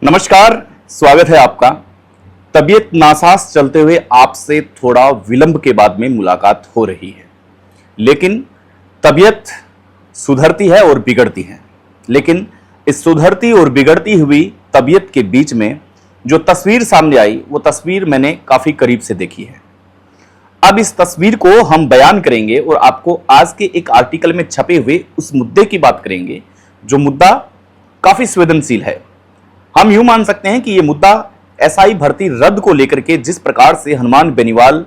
नमस्कार, स्वागत है आपका। तबीयत नासाज चलते हुए आपसे थोड़ा विलंब के बाद में मुलाकात हो रही है, लेकिन तबीयत सुधरती है और बिगड़ती है। लेकिन इस सुधरती और बिगड़ती हुई तबीयत के बीच में जो तस्वीर सामने आई, वो तस्वीर मैंने काफी करीब से देखी है। अब इस तस्वीर को हम बयान करेंगे और आपको आज के एक आर्टिकल में छपे हुए उस मुद्दे की बात करेंगे, जो मुद्दा काफी संवेदनशील है। हम यूं मान सकते हैं कि यह मुद्दा एसआई भर्ती रद्द को लेकर के जिस प्रकार से हनुमान बेनीवाल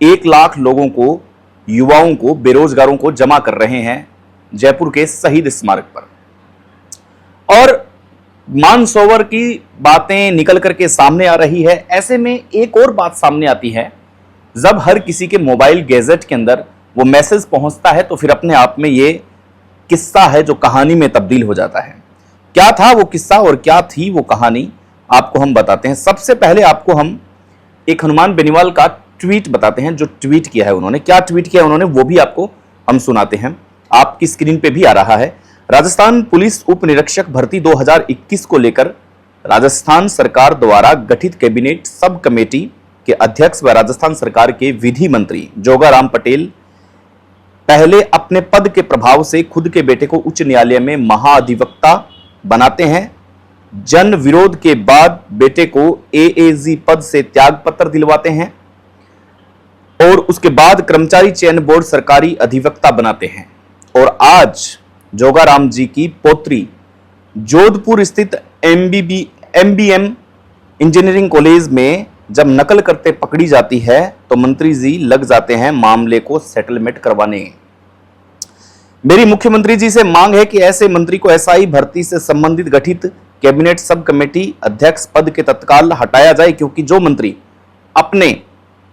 1 लाख लोगों को, युवाओं को, बेरोजगारों को जमा कर रहे हैं जयपुर के शहीद स्मारक पर, और मानसरोवर की बातें निकल करके सामने आ रही है। ऐसे में एक और बात सामने आती है, जब हर किसी के मोबाइल गैजेट के अंदर वो मैसेज पहुंचता है तो फिर अपने आप में ये किस्सा है जो कहानी में तब्दील हो जाता है। क्या था वो किस्सा और क्या थी वो कहानी, आपको हम बताते हैं। सबसे पहले आपको हम एक हनुमान बेनीवाल का ट्वीट बताते हैं, जो ट्वीट किया है उन्होंने। क्या ट्वीट किया उन्होंने वो भी आपको हम सुनाते हैं। आपकी स्क्रीन पे भी आ रहा है। राजस्थान पुलिस उप निरीक्षक भर्ती 2021 को लेकर राजस्थान सरकार द्वारा गठित कैबिनेट सब कमेटी के अध्यक्ष व राजस्थान सरकार के विधि मंत्री जोगाराम पटेल पहले अपने पद के प्रभाव से खुद के बेटे को उच्च न्यायालय में महाधिवक्ता बनाते हैं। जन विरोध के बाद बेटे को एएजी पद से त्याग पत्र दिलवाते हैं और उसके बाद कर्मचारी चयन बोर्ड सरकारी अधिवक्ता बनाते हैं। और आज जोगाराम जी की पोत्री जोधपुर स्थित एमबीएम इंजीनियरिंग कॉलेज में जब नकल करते पकड़ी जाती है तो मंत्री जी लग जाते हैं मामले को सेटलमेंट करवाने। मेरी मुख्यमंत्री जी से मांग है कि ऐसे मंत्री को एसआई भर्ती से संबंधित गठित कैबिनेट सब कमेटी अध्यक्ष पद के तत्काल हटाया जाए, क्योंकि जो मंत्री अपने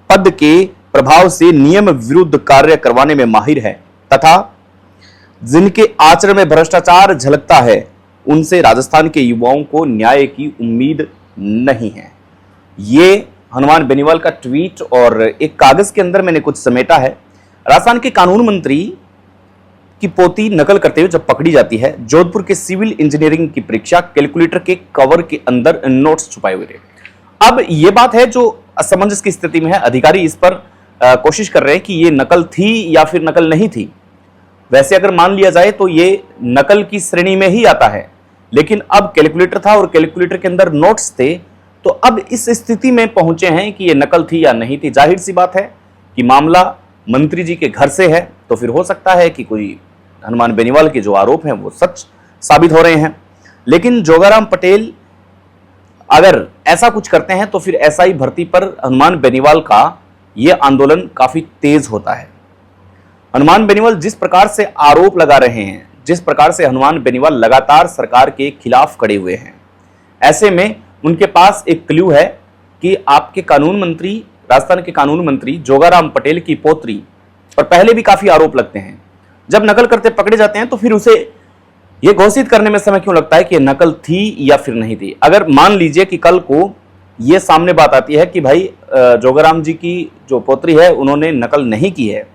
पद के प्रभाव से नियम विरुद्ध कार्य करवाने में माहिर है तथा जिनके आचरण में भ्रष्टाचार झलकता है, उनसे राजस्थान के युवाओं को न्याय की उम्मीद नहीं है। ये हनुमान बेनीवाल का ट्वीट, और एक कागज के अंदर मैंने कुछ समेटा है। राजस्थान के कानून मंत्री की पोती नकल करते हुए जब पकड़ी जाती है, जोधपुर के सिविल इंजीनियरिंग की परीक्षा कैलकुलेटर के कवर के अंदर नोट्स छुपाए हुए थे। अब यह बात है जो असमंजस की स्थिति में है। अधिकारी इस पर कोशिश कर रहे हैं कि ये नकल थी या फिर नकल नहीं थी। वैसे अगर मान लिया जाए तो ये नकल की श्रेणी में ही आता है, लेकिन अब कैलकुलेटर था और कैलकुलेटर के अंदर नोट्स थे, तो अब इस स्थिति में पहुंचे हैं कि ये नकल थी या नहीं थी। जाहिर सी बात है कि मामला मंत्री जी के घर से है, तो फिर हो सकता है कि कोई हनुमान बेनीवाल के जो आरोप हैं वो सच साबित हो रहे हैं। लेकिन जोगाराम पटेल अगर ऐसा कुछ करते हैं तो फिर एसआई भर्ती पर हनुमान बेनीवाल का यह आंदोलन काफी तेज होता है। हनुमान बेनीवाल जिस प्रकार से आरोप लगा रहे हैं, जिस प्रकार से हनुमान बेनीवाल लगातार सरकार के खिलाफ खड़े हुए हैं, ऐसे में उनके पास एक क्लू है कि आपके कानून मंत्री, राजस्थान के कानून मंत्री जोगाराम पटेल की पोत्री पर पहले भी काफी आरोप लगते हैं। जब नकल करते पकड़े जाते हैं तो फिर उसे यह घोषित करने में समय क्यों लगता है कि यह नकल थी या फिर नहीं थी। अगर मान लीजिए कि कल को यह सामने बात आती है कि भाई जोगाराम जी की जो पोत्री है उन्होंने नकल नहीं की है,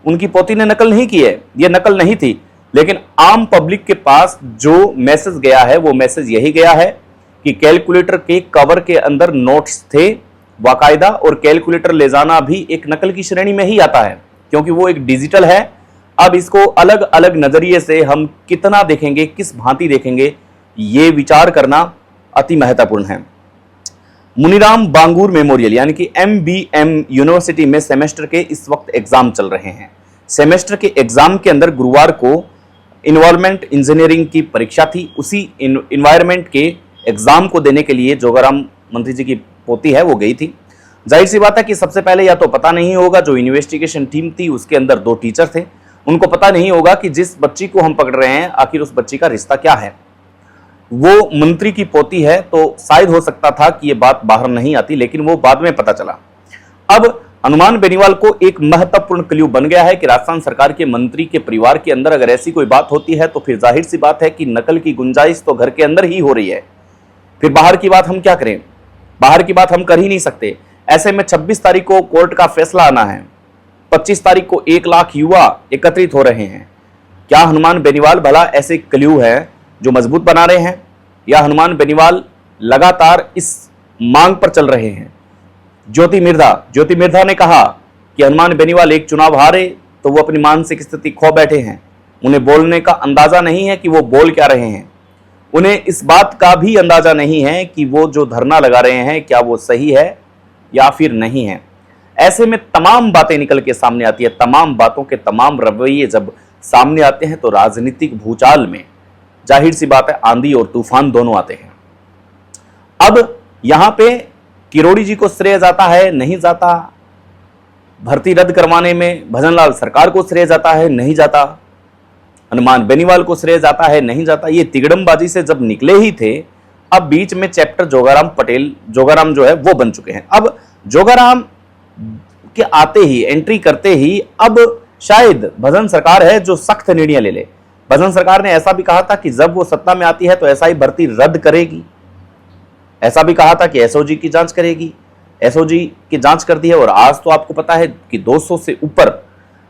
उनकी पोती ने नकल नहीं की है, यह नकल नहीं थी, लेकिन आम पब्लिक के पास जो मैसेज गया है वो मैसेज यही गया है कि कैलकुलेटर के कवर के अंदर नोट्स थे बाकायदा, और कैलकुलेटर ले जाना भी एक नकल की श्रेणी में ही आता है, क्योंकि वो एक डिजिटल है। अब इसको अलग अलग नजरिए से हम कितना देखेंगे, किस भांति देखेंगे, ये विचार करना अति महत्वपूर्ण है। मुनीराम बांगूर मेमोरियल यानी कि एमबीएम यूनिवर्सिटी में सेमेस्टर के इस वक्त एग्जाम चल रहे हैं। सेमेस्टर के एग्जाम के अंदर गुरुवार को इन्वायरमेंट इंजीनियरिंग की परीक्षा थी। उसी इन्वायरमेंट के एग्जाम को देने के लिए जोगाराम मंत्री जी की पोती है वो गई थी। जाहिर सी बात है कि सबसे पहले या तो पता नहीं होगा, जो इन्वेस्टिगेशन टीम थी उसके अंदर 2 टीचर थे, उनको पता नहीं होगा कि जिस बच्ची को हम पकड़ रहे हैं आखिर उस बच्ची का रिश्ता क्या है। वो मंत्री की पोती है, तो शायद हो सकता था कि ये बात बाहर नहीं आती, लेकिन वो बाद में पता चला। अब हनुमान बेनीवाल को एक महत्वपूर्ण क्लू बन गया है कि राजस्थान सरकार के मंत्री के परिवार के अंदर अगर ऐसी कोई बात होती है तो फिर जाहिर सी बात है कि नकल की गुंजाइश तो घर के अंदर ही हो रही है। फिर बाहर की बात हम क्या करें, बाहर की बात हम कर ही नहीं सकते। ऐसे में 26 तारीख को कोर्ट का फैसला आना है, 25 तारीख को 1 लाख युवा एकत्रित हो रहे हैं। क्या हनुमान बेनीवाल भला ऐसे क्लू है जो मजबूत बना रहे हैं? या हनुमान बेनीवाल लगातार इस मांग पर चल रहे हैं? ज्योति मिर्धा ने कहा कि हनुमान बेनीवाल एक चुनाव हारे तो वो अपनी मानसिक स्थिति खो बैठे हैं, उन्हें बोलने का अंदाजा नहीं है कि वो बोल क्या रहे हैं, उन्हें इस बात का भी अंदाजा नहीं है कि वो जो धरना लगा रहे हैं क्या वो सही है या फिर नहीं है। ऐसे में तमाम बातें निकल के सामने आती है, तमाम बातों के तमाम रवैये जब सामने आते हैं तो राजनीतिक भूचाल में जाहिर सी बात है आंधी और तूफान दोनों आते हैं। अब यहां पे किरोड़ी जी को श्रेय जाता है, नहीं जाता? भर्ती रद्द करवाने में भजनलाल सरकार को श्रेय जाता है, नहीं जाता? हनुमान बेनीवाल को श्रेय जाता है, नहीं जाता? ये तिगड़मबाजी से जब निकले ही थे, अब बीच में चैप्टर जोगाराम जो है वो बन चुके हैं। अब जोगाराम के आते ही, एंट्री करते ही अब शायद भजन सरकार है जो सख्त निर्णय ले ले। भजन सरकार ने ऐसा भी कहा था कि जब वो सत्ता में आती है तो एसआई भर्ती रद्द करेगी, ऐसा भी कहा था कि एसओजी की जांच करेगी। एसओजी की जांच कर दी है और आज तो आपको पता है कि 200 से ऊपर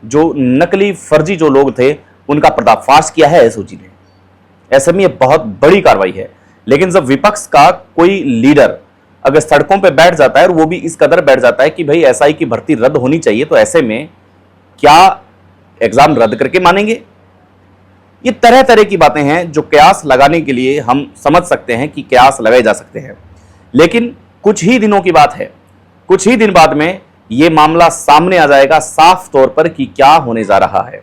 जो नकली फर्जी जो लोग थे उनका पर्दाफाश किया है एसओजी ने। ऐसे में ये बहुत बड़ी कार्रवाई है। लेकिन जब विपक्ष का कोई लीडर अगर सड़कों पे बैठ जाता है और वो भी इस कदर बैठ जाता है कि भाई एसआई की भर्ती रद्द होनी चाहिए, तो ऐसे में क्या एग्जाम रद्द करके मानेंगे? ये तरह तरह की बातें हैं जो कयास लगाने के लिए हम समझ सकते हैं कि कयास लगाए जा सकते हैं। लेकिन कुछ ही दिनों की बात है, कुछ ही दिन बाद में यह मामला सामने आ जाएगा साफ तौर पर कि क्या होने जा रहा है।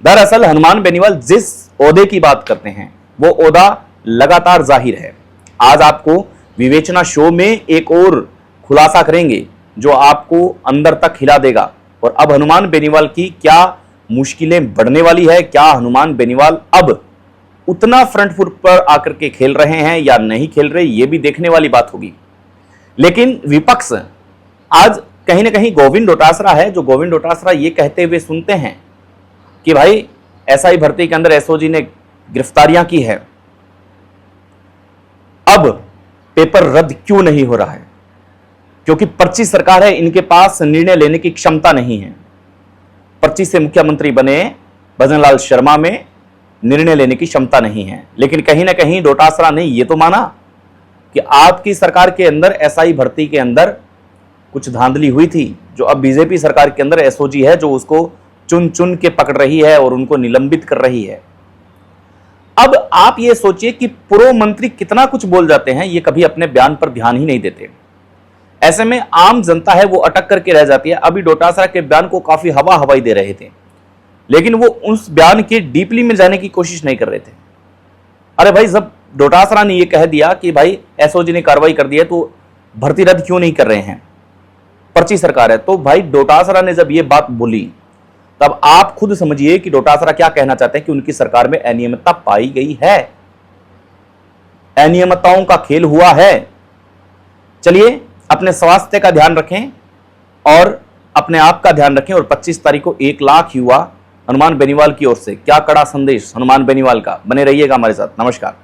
दरअसल हनुमान बेनीवाल जिस ओहदे की बात करते हैं वो ओहदा लगातार जाहिर है। आज आपको विवेचना शो में एक और खुलासा करेंगे जो आपको अंदर तक हिला देगा। और अब हनुमान बेनीवाल की क्या मुश्किलें बढ़ने वाली है, क्या हनुमान बेनीवाल अब उतना फ्रंट फुट पर आकर के खेल रहे हैं या नहीं खेल रहे, ये भी देखने वाली बात होगी। लेकिन विपक्ष आज कहीं ना कहीं गोविंद डोटासरा है, जो गोविंद डोटासरा ये कहते हुए सुनते हैं कि भाई एसआई भर्ती के अंदर एसओजी ने गिरफ्तारियां की है, अब पेपर रद्द क्यों नहीं हो रहा है? क्योंकि पर्ची सरकार है, इनके पास निर्णय लेने की क्षमता नहीं है। पर्ची से मुख्यमंत्री बने भजनलाल शर्मा में निर्णय लेने की क्षमता नहीं है। लेकिन कहीं ना कहीं डोटासरा ने यह तो माना कि आपकी सरकार के अंदर एसआई भर्ती के अंदर कुछ धांधली हुई थी, जो अब बीजेपी सरकार के अंदर एसओजी है जो उसको चुन चुन के पकड़ रही है और उनको निलंबित कर रही है। अब आप ये सोचिए कि पूर्व मंत्री कितना कुछ बोल जाते हैं, ये कभी अपने बयान पर ध्यान ही नहीं देते। ऐसे में आम जनता है वो अटक करके रह जाती है। अभी डोटासरा के बयान को काफी हवाई दे रहे थे, लेकिन वो उस बयान के डीपली में जाने की कोशिश नहीं कर रहे थे। अरे भाई, जब डोटासरा ने ये कह दिया कि भाई एसओजी ने कार्रवाई कर दी है तो भर्ती रद्द क्यों नहीं कर रहे हैं, पर्ची सरकार है, तो भाई डोटासरा ने जब ये बात बोली तब आप खुद समझिए कि डोटासरा क्या कहना चाहते हैं कि उनकी सरकार में अनियमितता पाई गई है, अनियमितताओं का खेल हुआ है। चलिए अपने स्वास्थ्य का ध्यान रखें और अपने आप का ध्यान रखें। और 25 तारीख को 1 लाख युवा हनुमान बेनीवाल की ओर से क्या कड़ा संदेश हनुमान बेनीवाल का। बने रहिएगा हमारे साथ। नमस्कार।